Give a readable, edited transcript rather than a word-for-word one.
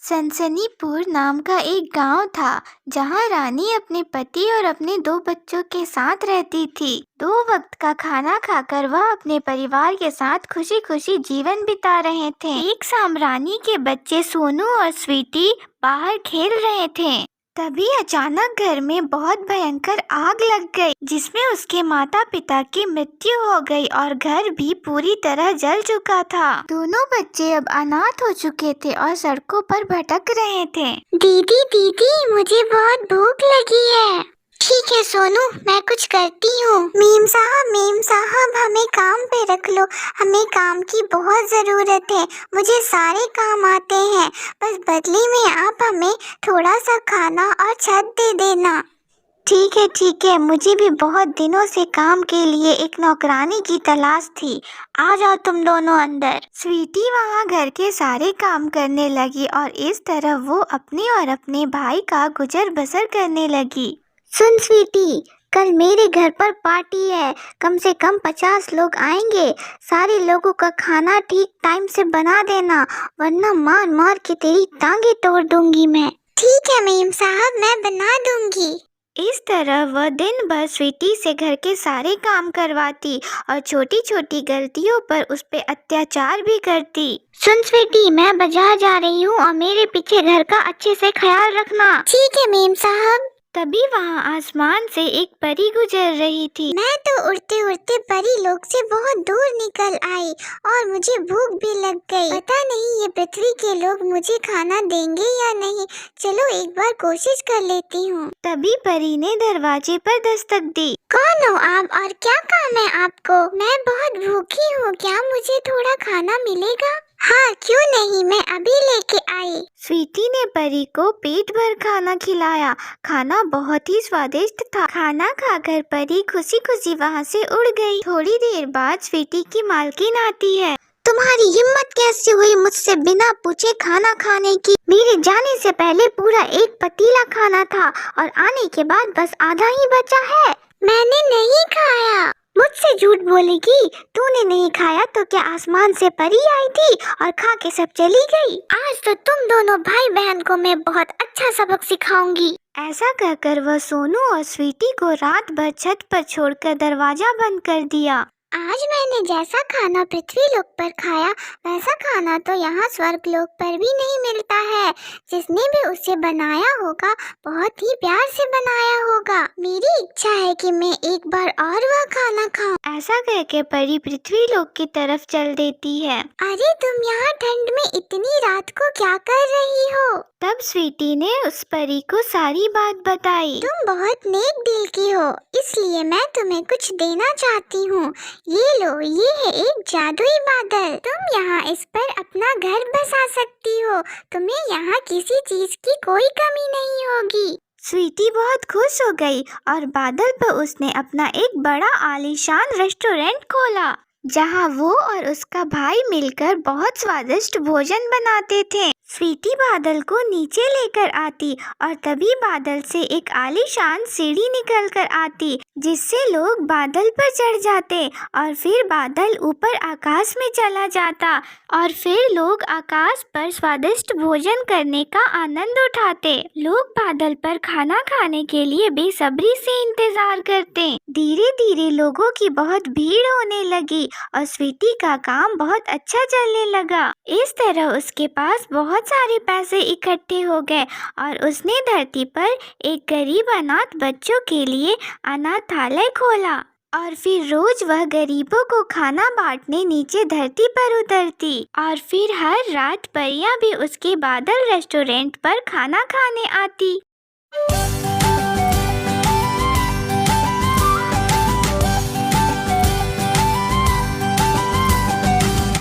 सनसनीपुर नाम का एक गांव था जहां रानी अपने पति और अपने दो बच्चों के साथ रहती थी। दो वक्त का खाना खाकर वह अपने परिवार के साथ खुशी खुशी जीवन बिता रहे थे। एक शाम रानी के बच्चे सोनू और स्वीटी बाहर खेल रहे थे। तभी अचानक घर में बहुत भयंकर आग लग गई, जिसमें उसके माता पिता की मृत्यु हो गई और घर भी पूरी तरह जल चुका था। दोनों बच्चे अब अनाथ हो चुके थे और सड़कों पर भटक रहे थे। दीदी दीदी, मुझे बहुत भूख लगी है। ठीक है सोनू, मैं कुछ करती हूँ। मीम साहब हमें काम पे रख लो, हमें काम की बहुत ज़रूरत है। मुझे सारे काम आते हैं, बस बदले में आप हमें थोड़ा सा खाना और छत दे देना। ठीक है, मुझे भी बहुत दिनों से काम के लिए एक नौकरानी की तलाश थी। आ जाओ तुम दोनों अंदर। स्वीटी वहाँ घर के सारे काम करने लगी और इस तरह वो अपने और अपने भाई का गुजर बसर करने लगी। सुन स्वीटी, कल मेरे घर पर पार्टी है। कम से कम 50 लोग आएंगे। सारे लोगों का खाना ठीक टाइम से बना देना, वरना मार मार के तेरी टांगे तोड़ दूंगी मैं। ठीक है मीम साहब, मैं बना दूंगी। इस तरह वह दिन भर स्वीटी से घर के सारे काम करवाती और छोटी छोटी गलतियों पर उस पे अत्याचार भी करती। सुन स्वीटी, मैं बाजार जा रही हूँ और मेरे पीछे घर का अच्छे से ख्याल रखना। ठीक है मीम साहब। तभी वहाँ आसमान से एक परी गुजर रही थी। मैं तो उड़ते उड़ते परी लोक से बहुत दूर निकल आई और मुझे भूख भी लग गई। पता नहीं ये पृथ्वी के लोग मुझे खाना देंगे या नहीं। चलो एक बार कोशिश कर लेती हूँ। तभी परी ने दरवाजे पर दस्तक दी। कौन हो आप और क्या काम है आपको? मैं बहुत भूखी हूँ, क्या मुझे थोड़ा खाना मिलेगा? हाँ क्यों नहीं, मैं अभी लेके आई। स्वीटी ने परी को पेट भर खाना खिलाया। खाना बहुत ही स्वादिष्ट था। खाना खाकर परी खुशी खुशी वहाँ से उड़ गई। थोड़ी देर बाद स्वीटी की मालकिन आती है। तुम्हारी हिम्मत कैसे हुई मुझसे बिना पूछे खाना खाने की? मेरे जाने से पहले पूरा एक पतीला खाना था और आने के बाद बस आधा ही बचा है। मैंने नहीं खाया। मुझसे झूठ बोलेगी? तूने नहीं खाया तो क्या आसमान से परी आई थी और खा के सब चली गई? आज तो तुम दोनों भाई बहन को मैं बहुत अच्छा सबक सिखाऊंगी। ऐसा कहकर वह सोनू और स्वीटी को रात भर छत पर छोड़कर दरवाजा बंद कर दिया। आज मैंने जैसा खाना पृथ्वी लोक पर खाया, वैसा खाना तो यहाँ स्वर्ग लोक पर भी नहीं मिलता है। जिसने भी उसे बनाया होगा बहुत ही प्यार से बनाया होगा। मेरी इच्छा है कि मैं एक बार और वह खाना खाऊं। ऐसा कह के परी पृथ्वी लोक की तरफ चल देती है। अरे तुम यहाँ ठंड में इतनी रात को क्या कर रही हो? तब स्वीटी ने उस परी को सारी बात बताई। तुम बहुत नेक दिल की हो, इसलिए मैं तुम्हें कुछ देना चाहती हूँ। ये लो, ये है एक जादुई बादल। तुम यहाँ इस पर अपना घर बसा सकती हो। तुम्हें यहाँ किसी चीज की कोई कमी नहीं होगी। स्वीटी बहुत खुश हो गई और बादल पर उसने अपना एक बड़ा आलीशान रेस्टोरेंट खोला, जहाँ वो और उसका भाई मिलकर बहुत स्वादिष्ट भोजन बनाते थे। स्वीटी बादल को नीचे लेकर आती और तभी बादल से एक आलीशान सीढ़ी निकल कर आती, जिससे लोग बादल पर चढ़ जाते और फिर बादल ऊपर आकाश में चला जाता और फिर लोग आकाश पर स्वादिष्ट भोजन करने का आनंद उठाते। लोग बादल पर खाना खाने के लिए बेसब्री से इंतजार करते। धीरे धीरे लोगों की बहुत भीड़ होने लगी और स्वीटी का काम बहुत अच्छा चलने लगा। इस तरह उसके पास बहुत सारे पैसे इकट्ठे हो गए और उसने धरती पर एक गरीब अनाथ बच्चों के लिए अनाथालय खोला और फिर रोज वह गरीबों को खाना बांटने नीचे धरती पर उतरती और फिर हर रात परियां भी उसके बादल रेस्टोरेंट पर खाना खाने आती।